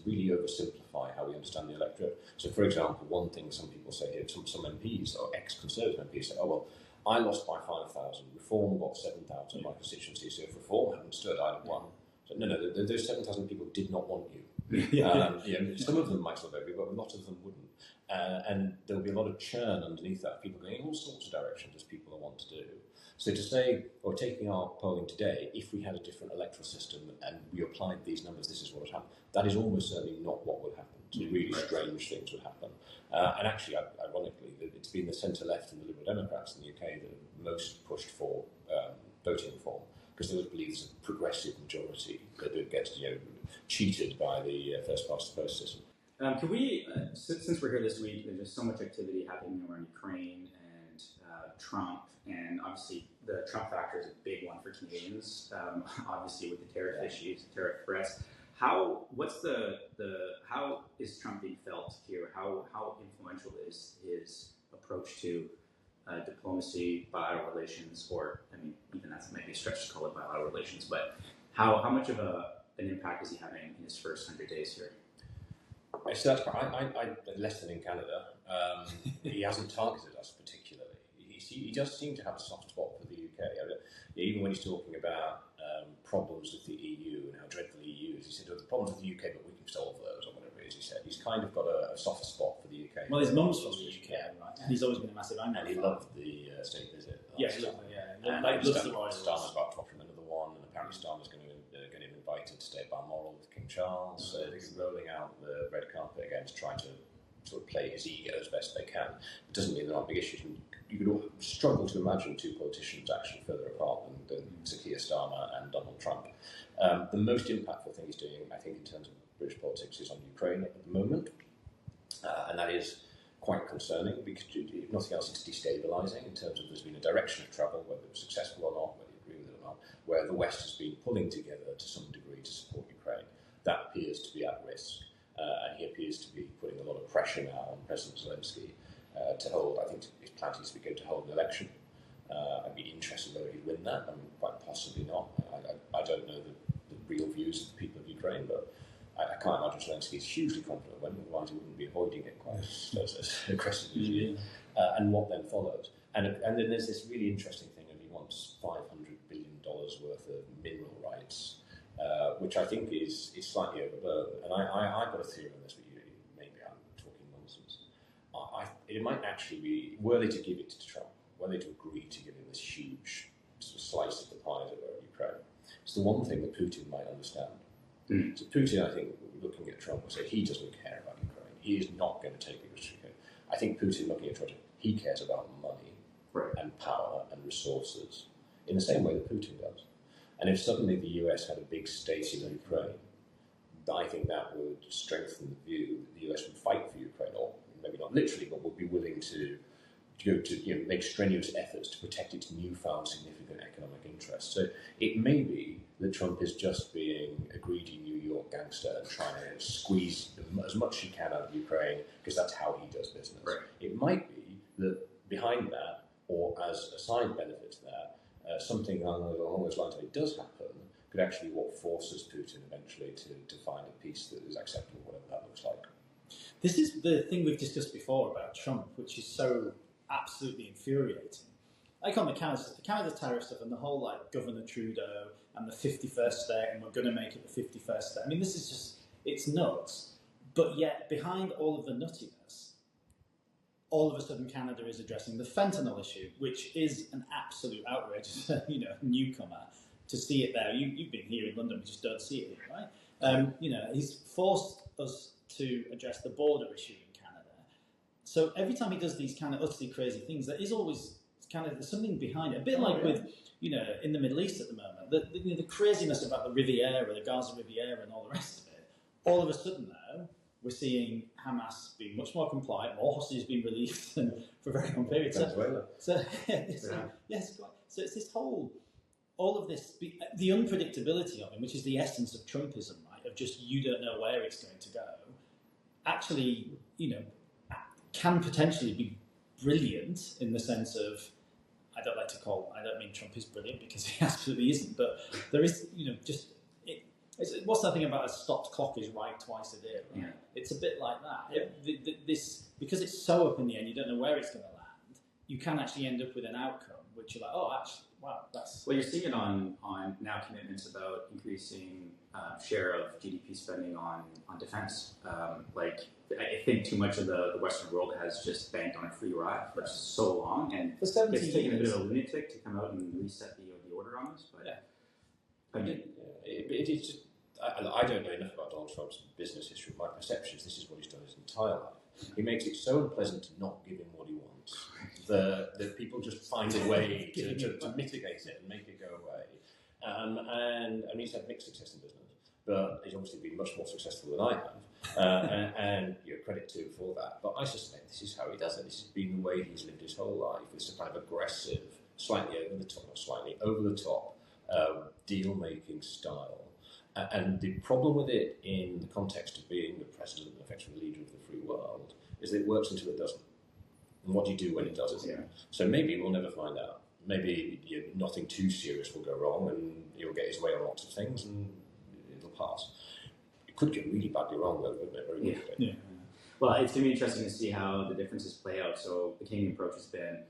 really oversimplify how we understand the electorate. So, for example, one thing some people say here, some MPs or ex-Conservative MPs say, I lost by 5,000, Reform got 7,000 in my constituency, so if Reform hadn't stood, I'd have won. So, no, those 7,000 people did not want you. Some of them might still vote, but a lot of them wouldn't. And there'll be a lot of churn underneath that, people going in all sorts of directions as people want to do. So to say, or taking our polling today, if we had a different electoral system and we applied these numbers, this is what would happen, that is almost certainly not what would happen. So really strange things would happen. And actually, ironically, it's been the centre-left and the Liberal Democrats in the UK that have most pushed for voting reform, because they would believe there's a progressive majority that gets cheated by the first-past-the-post system. Can we, since we're here this week, there's just so much activity happening around Ukraine and Trump, and obviously the Trump factor is a big one for Canadians, obviously with the tariff issues, the tariff threats. How is Trump being felt here? How influential is his approach to diplomacy, bilateral relations, or, even that's maybe a stretch to call it bilateral relations, but how much of an impact is he having in his first 100 days here? So that's I less than in Canada. He hasn't targeted us particularly. He does seem to have a soft spot for the UK. Even when he's talking about problems with the EU and how dreadful the EU is, he said, "Oh, the problems with the UK, but we can solve those," or whatever it is he said. He's kind of got a soft spot for the UK. Well, his mum's from the UK, right? And he's always been a massive Anglo and he loved the state visit. Yeah, he loved it, yeah. And Like, loves the Royals. Starmer's about to offer him another one, and apparently Starmer's going to get him invited to stay at Balmoral with King Charles. So they're rolling out the red carpet again to try to sort of play his ego as best they can. It doesn't mean there aren't big issues. You could struggle to imagine two politicians actually further apart than Sir Keir Starmer and Donald Trump. The most impactful thing he's doing, I think, in terms of British politics is on Ukraine at the moment. And that is quite concerning because, if nothing else, it's destabilising in terms of there's been a direction of travel, whether it was successful or not, whether you agree with it or not, where the West has been pulling together to some degree to support Ukraine. That appears to be at risk. And he appears to be putting a lot of pressure now on President Zelensky to hold, I think his plan is to be going to hold an election. I'd be interested whether he'd win that. I mean, quite possibly not. I don't know the real views of the people of Ukraine, but I can't imagine Zelensky is hugely confident when, otherwise he wouldn't be avoiding it quite as aggressively as he is. And what then follows. And then there's this really interesting thing of he wants $500 billion worth of mineral rights, which I think is slightly overblown. And I've got a theory on this, but maybe I'm talking nonsense. It might actually be, were they to give it to Trump, were they to agree to give him this huge sort of slice of the pie, as it were, of Ukraine, it's the one thing that Putin might understand. So Putin, I think, looking at Trump, would say he doesn't care about Ukraine. He is not going to take it to Ukraine. I think Putin, looking at Trump, he cares about money and power and resources in the same way that Putin does. And if suddenly the US had a big stake in Ukraine, I think that would strengthen the view that the US would fight for Ukraine, or maybe not literally, but would be willing to make strenuous efforts to protect its newfound significant economic interests. So it may be that Trump is just being a greedy New York gangster and trying to squeeze as much as he can out of Ukraine because that's how he does business. Right. It might be that behind that, or as a side benefit to that, something along those lines, if it does happen, could actually be what forces Putin eventually to find a peace that is acceptable, whatever that looks like. This is the thing we've discussed before about Trump, which is so absolutely infuriating. Like on the Canada tariff stuff and the whole like Governor Trudeau and the 51st state, and we're going to make it the 51st state. I mean, this is just, it's nuts. But yet, behind all of the nuttiness, all of a sudden Canada is addressing the fentanyl issue, which is an absolute outrage as a newcomer to see it there. You've been here in London, we just don't see it here, right? He's forced us to address the border issue in Canada. So every time he does these kind of utterly crazy things, there is always kind of, there's something behind it. A bit with, in the Middle East at the moment, the craziness about the Riviera, the Gaza Riviera and all the rest of it. All of a sudden now, we're seeing Hamas being much more compliant, more hostages being released for a very long period. So it's this whole, all of this, the unpredictability of him, which is the essence of Trumpism, right? Of just, you don't know where it's going to go, actually, can potentially be brilliant in the sense of, I don't mean Trump is brilliant because he absolutely isn't, but there is, what's that thing about a stopped clock is right twice a day, right? Yeah. It's a bit like that. Yeah. Because it's so up in the end, you don't know where it's going to land, you can actually end up with an outcome which you're like, oh, actually, wow, that's... Well, you're seeing it on now commitments about increasing share of GDP spending on defense. I think too much of the Western world has just banked on a free ride for so long, and for 70 it's taken a bit of a lunatic to come out and reset the order on this. But it's just, I don't know enough about Donald Trump's business history. My perception is this is what he's done his entire life. He makes it so unpleasant to not give him what he wants that people just find a way to mitigate it and make it go away. And he's had mixed success in business, but he's obviously been much more successful than I have. And credit to him for that. But I suspect this is how he does it. This has been the way he's lived his whole life. It's a kind of aggressive, slightly over the top deal-making style. And the problem with it in the context of being the president and effectively leader of the free world is that it works until it doesn't. And what do you do when it doesn't? Yeah. So maybe we'll never find out. Maybe nothing too serious will go wrong and he'll get his way on lots of things and it'll pass. it could get really badly wrong, though, wouldn't it? Very quickly. Yeah. Well, it's going to be interesting to see how the differences play out. So the Canadian approach has been,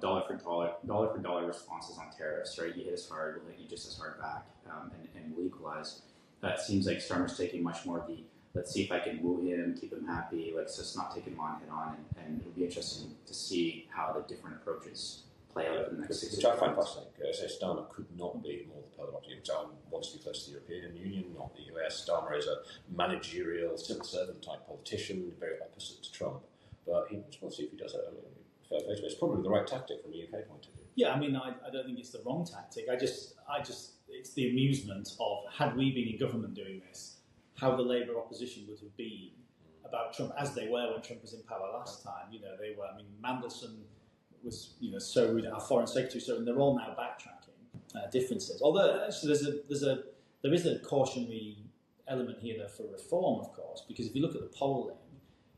dollar for dollar responses on tariffs, right? You hit us hard, we'll hit you just as hard back, and we'll equalize. It seems like Starmer's taking much more of the, let's see if I can woo him, keep him happy, let's just not take him on head on, and it'll be interesting to see how the different approaches play out in the next 6 Which I find fascinating. Starmer could not be more the polar opposite. Starmer wants to be close to the European Union, not the US. Starmer is a managerial, civil servant type politician, very opposite to Trump. But we'll see if he does it. I mean, fair play to him. It's probably the right tactic from a UK point of view. Yeah, I mean, I don't think it's the wrong tactic. I just, it's the amusement of, had we been in government doing this, how the Labour opposition would have been about Trump, as they were when Trump was in power last time. They were, Mandelson was, so rude, our foreign secretary, so, and they're all now backtracking differences. Although, actually, there is a cautionary element here, though, for reform, of course, because if you look at the polling,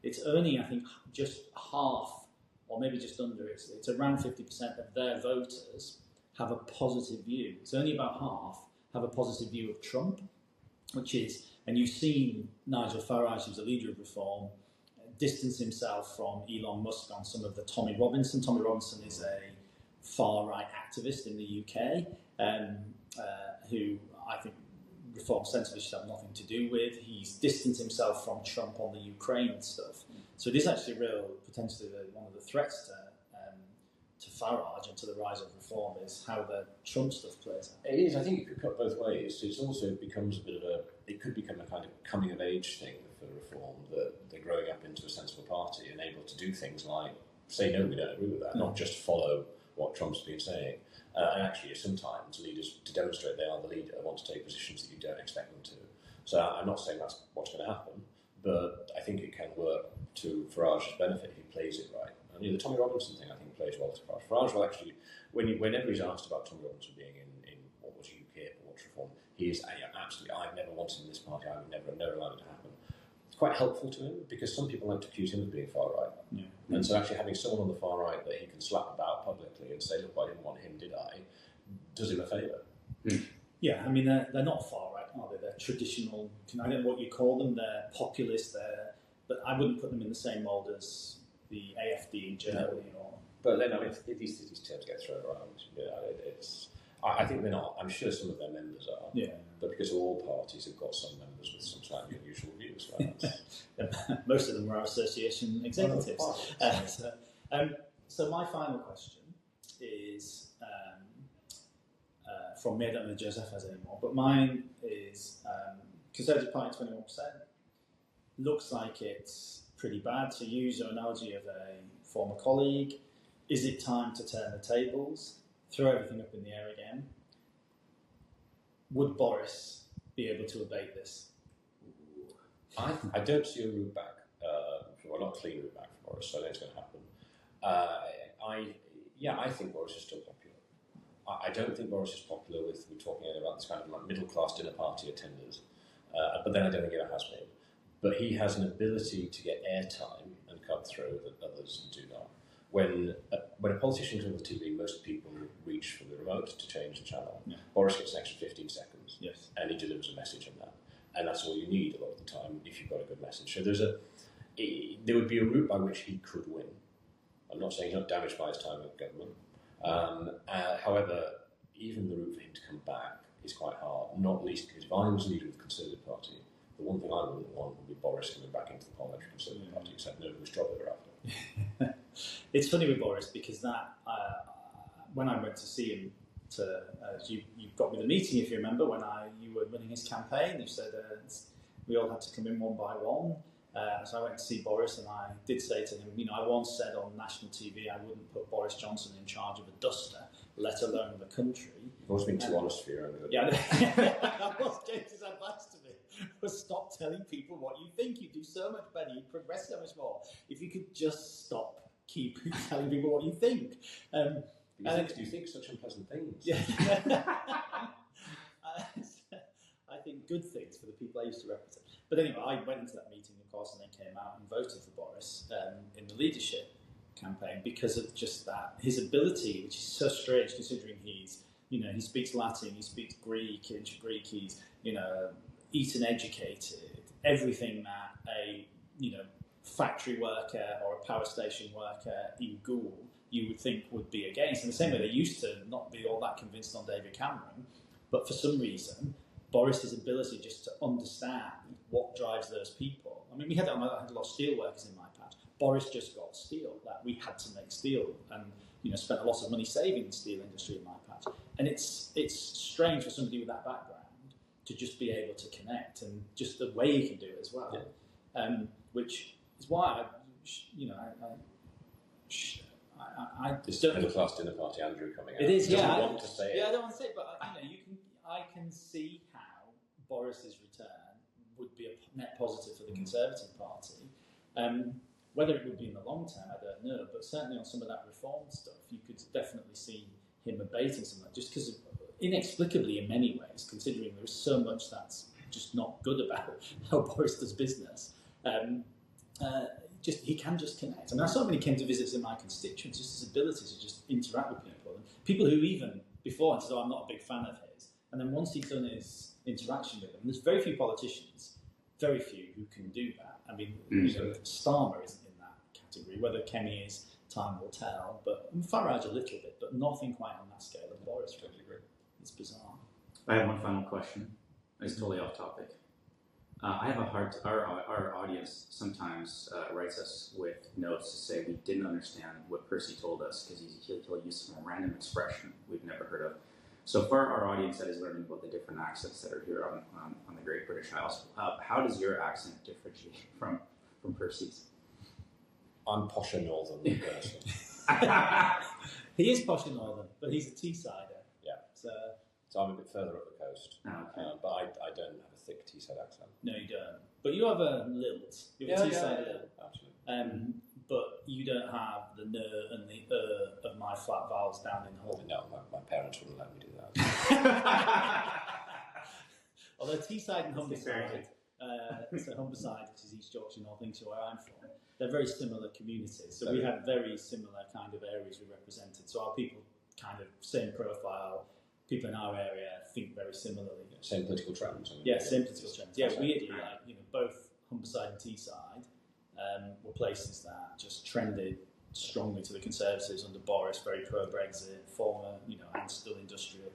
it's only, I think, just half, or maybe just under, it's around 50% of their voters have a positive view. It's only about half have a positive view of Trump, which is, and you've seen Nigel Farage, who's a leader of reform, distance himself from Elon Musk on some of the Tommy Robinson. Tommy Robinson is a far-right activist in the UK, who I think reform sensibly should have nothing to do with. He's distanced himself from Trump on the Ukraine stuff. So it is actually potentially one of the threats to Farage and to the rise of reform is how the Trump stuff plays out. It is. I think it could cut both ways. It also becomes it could become a kind of coming of age thing for reform, that they're growing up into a sensible party and able to do things like say, no, we don't agree with that, not just follow what Trump's been saying. And actually, sometimes leaders, to demonstrate they are the leader, want to take positions that you don't expect them to. So I'm not saying that's what's going to happen, but I think it can work to Farage's benefit if he plays it right. And the Tommy Robinson thing, I think, plays well to Farage. Farage will actually, whenever he's asked about Tommy Robinson being in what was UK or what's reform, he is absolutely, I've never wanted in this party, I would never allowed it to happen. It's quite helpful to him, because some people like to accuse him of being far right. Yeah. And so actually having someone on the far right that he can slap about publicly and say, look, I didn't want him, did I, does him a favour. Yeah, I mean, they're not far right, are they? They're traditional, I don't know what you call them, they're populist, but I wouldn't put them in the same mould as the AFD in Germany. No. But then, these terms get thrown around. I think they're not. I'm sure some of their members are. Yeah. But because all parties have got some members with some slightly unusual views. Right? Most of them are association executives. So my final question is from me. I don't know if Joseph has any more, but mine is Conservative Party 21%. Looks like it's pretty bad. To use your analogy of a former colleague, is it time to turn the tables, throw everything up in the air again? Would Boris be able to abate this? I don't see a route back. Well, not a clean route back for Boris, so I think it's going to happen. I think Boris is still popular. I don't think Boris is popular with, we're talking about this kind of like middle-class dinner party attenders, but then I don't think he ever has been. But he has an ability to get airtime and cut through that others do not. When a politician is on the TV, most people reach for the remote to change the channel. Yeah. Boris gets an extra 15 seconds, yes, and he delivers a message on that. And that's all you need a lot of the time if you've got a good message. So there would be a route by which he could win. I'm not saying he's not damaged by his time in government. However, even the route for him to come back is quite hard, not least because if I was leader of the Conservative Party, the one thing I wouldn't want would be Boris coming back into the parliamentary Conservative Party, except no whose job they were after. It's funny with Boris because that when I went to see him, you got me the meeting, if you remember, when you were running his campaign. You said we all had to come in one by one. So I went to see Boris, and I did say to him, I once said on national TV I wouldn't put Boris Johnson in charge of a duster, let alone the country. You've always been too honest for your own good. Yeah, that was James's advice to me, was stop telling people what you think. You do so much better, you progress so much more. If you could just keep telling people what you think. Do you think such unpleasant things? Yeah. I think good things for the people I used to represent. But anyway, I went into that meeting, of course, and then came out and voted for Boris in the leadership campaign because of just that, his ability, which is so strange considering he speaks Latin, he speaks Greek, ancient Greek, he's, Eton educated, everything that a factory worker or a power station worker in Goole you would think would be against. In the same way they used to not be all that convinced on David Cameron, but for some reason, Boris's ability just to understand what drives those people. I mean, I had a lot of steel workers in my patch. Boris just got steel, that we had to make steel, and spent a lot of money saving the steel industry in my patch. And it's strange for somebody with that background to just be able to connect, and just the way he can do it as well, which is why this middle class dinner party, Andrew coming out. It is, yeah. I want to say it. Yeah, I don't want to say it, but I can see how Boris's return would be a net positive for the Conservative Party. Whether it would be in the long term, I don't know, but certainly on some of that reform stuff, you could definitely see him abating some of that, just because inexplicably in many ways, considering there is so much that's just not good about how Boris does business. He can just connect. I mean, I saw when he came to visit in my constituents, just his ability to just interact with people. And people who even before said, I'm not a big fan of his. And then once he's done his interaction with them, there's very few politicians, very few who can do that. I mean, Starmer isn't in that category. Whether Kemi is, time will tell. But Farage a little bit, but nothing quite on that scale of Boris. Totally agree. It's bizarre. I have one final question. It's totally off topic. I have our audience sometimes writes us with notes to say we didn't understand what Percy told us because he'll use some random expression we've never heard of. So for our audience that is learning about the different accents that are here on the Great British Isles, how does your accent differentiate from Percy's? I'm posher northern person. He is posher northern, but he's a Teessider. Yeah. So I'm a bit further up the coast, but I don't have a thick Teesside accent. No, you don't. But you have a lilt. You have a Teesside lilt. Absolutely. But you don't have the n and the of my flat vowels down in Hull. No, my parents wouldn't let me do that. Although Teesside and Humberside, so Humberside, which is East Yorkshire, North Lincolnshire, where I'm from, they're very similar communities. So we had very similar kind of areas we represented. So our people kind of same profile. People in our area think very similarly. Same political trends. Same political trends. Yeah, weirdly, both Humberside and Teesside were places that just trended strongly to the Conservatives under Boris, very pro-Brexit, former, and still industrial.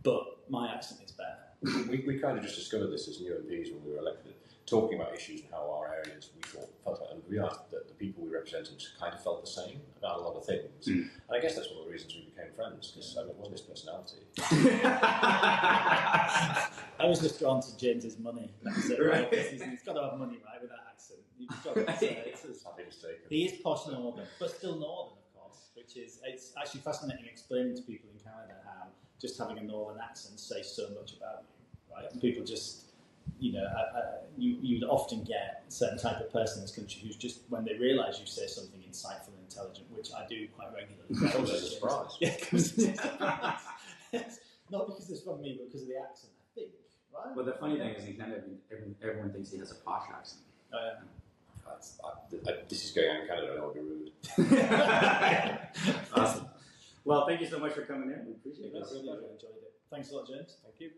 But my accent is better. We kind of just discovered this as new MPs when we were elected, talking about issues and how our areas we thought felt like, and we realised that the people we represented kind of felt the same about a lot of things. And I guess that's one of the reasons we became friends, because it wasn't his personality. I was just drawn to James's money. That's it, right? He's got to have money, right, with that accent. You've got to say he is posh northern, but still northern, of course, it's actually fascinating explaining to people in Canada how just having a northern accent says so much about you, right? And people just, you'd often get a certain type of person in this country who's just, when they realise you say something insightful and intelligent, which I do quite regularly. It comes as a surprise. Yeah, it comes as a surprise. Not because it's from me, but because of the accent, I think, right? Well, the funny thing is in Canada, everyone thinks he has a posh accent. This is going on in Canada, I don't want to be rude. Awesome. Well, thank you so much for coming in. We appreciate it. I really enjoyed it. Thanks a lot, James. Thank you.